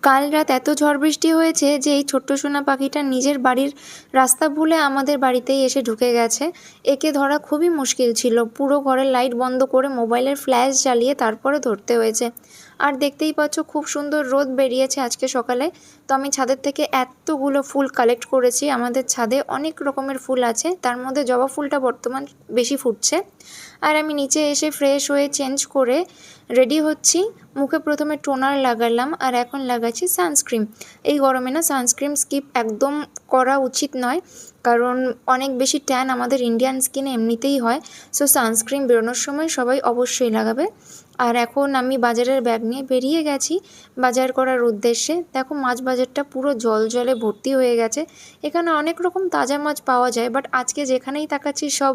কাল রাত এত ঝড় বৃষ্টি হয়েছে যে এই ছোট্ট সোনা পাখিটা নিজের বাড়ির রাস্তা ভুলে আমাদের বাড়িতেই এসে ঢুকে গেছে। একে ধরা খুবই মুশকিল ছিল, পুরো ঘরের লাইট বন্ধ করে মোবাইলের ফ্ল্যাশ জ্বালিয়ে তারপরে ধরতে হয়েছে। আর দেখতেই পাচ্ছ খুব সুন্দর রোদ বেরিয়েছে আজকে সকালে। তো আমি ছাদের থেকে এতগুলো ফুল কালেক্ট করেছি। আমাদের ছাদে অনেক রকমের ফুল আছে, তার মধ্যে জবা ফুলটা বর্তমান বেশি ফুটছে। আর আমি নিচে এসে ফ্রেশ হয়ে চেঞ্জ করে রেডি হচ্ছি। মুখে প্রথমে টোনার লাগালাম আর এখন লাগাচ্ছি সানস্ক্রিন। এই গরমে না সানস্ক্রিন স্কিপ একদম করা উচিত নয়, কারণ অনেক বেশি ট্যান আমাদের ইন্ডিয়ান স্কিনে এমনিতেই হয়। সো সানস্ক্রিন বেরোনোর সময় সবাই অবশ্যই লাগাবে। আর এখন আমি বাজারের ব্যাগ নিয়ে বেরিয়ে গেছি বাজার করার উদ্দেশ্যে। দেখো মাছ বাজারটা পুরো জলে ভর্তি হয়ে গেছে। এখানে অনেক রকম তাজা মাছ পাওয়া যায়, বাট আজকে যেখানেই তাকাচ্ছি সব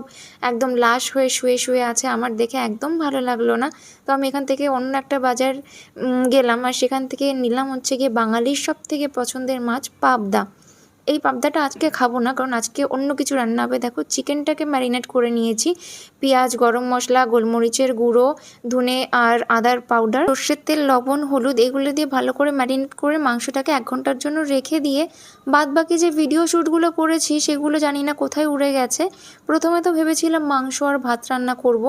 একদম লাশ হয়ে শুয়ে আছে। আমার দেখে একদম ভালো লাগলো না। তো আমি এখান থেকে অন্য একটা বাজার গেলাম আর সেখান থেকে নিলাম হচ্ছে গিয়ে বাঙালির সব থেকে পছন্দের মাছ পাবদা। এই পাবদাটা আজকে খাবো না, কারণ আজকে অন্য কিছু রান্না হবে। দেখো চিকেনটাকে ম্যারিনেট করে নিয়েছি, পেঁয়াজ, গরম মশলা, গোলমরিচের গুঁড়ো, ধনে আর আদার পাউডার, সর্ষের তেল, লবণ, হলুদ এগুলো দিয়ে ভালো করে ম্যারিনেট করে মাংসটাকে 1 ঘন্টার জন্য রেখে দিয়ে বাদ বাকি যে ভিডিও শ্যুটগুলো করেছি সেগুলো জানি না কোথায় উড়ে গেছে। প্রথমে তো ভেবেছিলাম মাংস আর ভাত রান্না করব,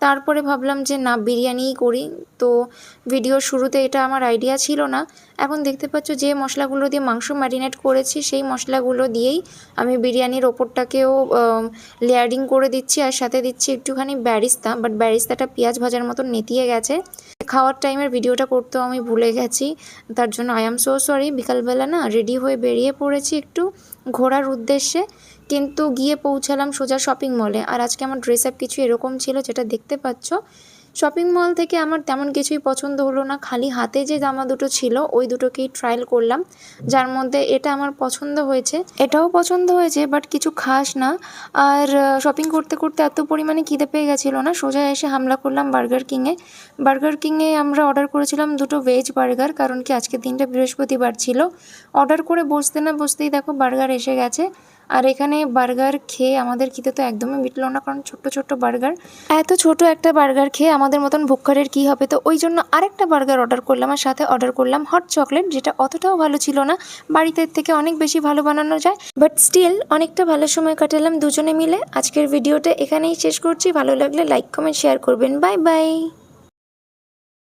তারপরে ভাবলাম যে না বিরিয়ানিই করি। তো ভিডিওর শুরুতে এটা আমার আইডিয়া ছিল না। এখন দেখতে পাচ্ছ যে মশলাগুলো দিয়ে মাংস ম্যারিনেট করেছি সেই মশলাগুলো দিয়েই আমি বিরিয়ানির ওপরটাকেও লেয়ারিং করে দিচ্ছি আর সাথে দিচ্ছি একটুখানি বেরেস্তা। বাট বেরেস্তাটা পেঁয়াজ ভাজার মতন নেতিয়ে গেছে। খাওয়ার টাইমের ভিডিওটা করতেও আমি ভুলে গেছি, তার জন্য আই এম সো সরি। বিকালবেলা না রেডি হয়ে বেরিয়ে পড়েছি একটু ঘোরার উদ্দেশ্যে, কিন্তু গিয়ে পৌঁছালাম সোজা শপিং মলে। আর আজকে আমার ড্রেস আপ কিছু এরকম ছিল যেটা দেখতে পাচ্ছ। শপিং মল থেকে আমার তেমন কিছুই পছন্দ হলো না, খালি হাতে যে জামা দুটো ছিল ওই দুটোকেই ট্রায়াল করলাম, যার মধ্যে এটা আমার পছন্দ হয়েছে, এটাও পছন্দ হয়েছে, বাট কিছু খাস না। আর শপিং করতে করতে এত পরিমাণে খিদে পেয়ে গেছিলো না, সোজা এসে হামলা করলাম বার্গার কিংয়ে। বার্গার কিংয়ে আমরা অর্ডার করেছিলাম 2টো ভেজ বার্গার, কারণ কি আজকের দিনটা বৃহস্পতিবার ছিল। অর্ডার করে বসতে না বসতেই দেখো বার্গার এসে গেছে। আর এখানে বার্গার খেয়ে আমাদের খিদে তো একদমই মিটলো না, কারণ ছোট্ট বার্গার, এত ছোট একটা বার্গার খেয়ে আমাদের মতন ভুক্কারের কী হবে। তো ওই জন্য আরেকটা বার্গার অর্ডার করলাম আর সাথে অর্ডার করলাম হট চকলেট, যেটা অতটাও ভালো ছিল না, বাড়িতে থেকে অনেক বেশি ভালো বানানো যায়, বাট স্টিল অনেকটা ভালো সময় কাটালাম দুজনে মিলে। আজকের ভিডিওটা এখানেই শেষ করছি। ভালো লাগলে লাইক, কমেন্ট, শেয়ার করবেন। Bye bye.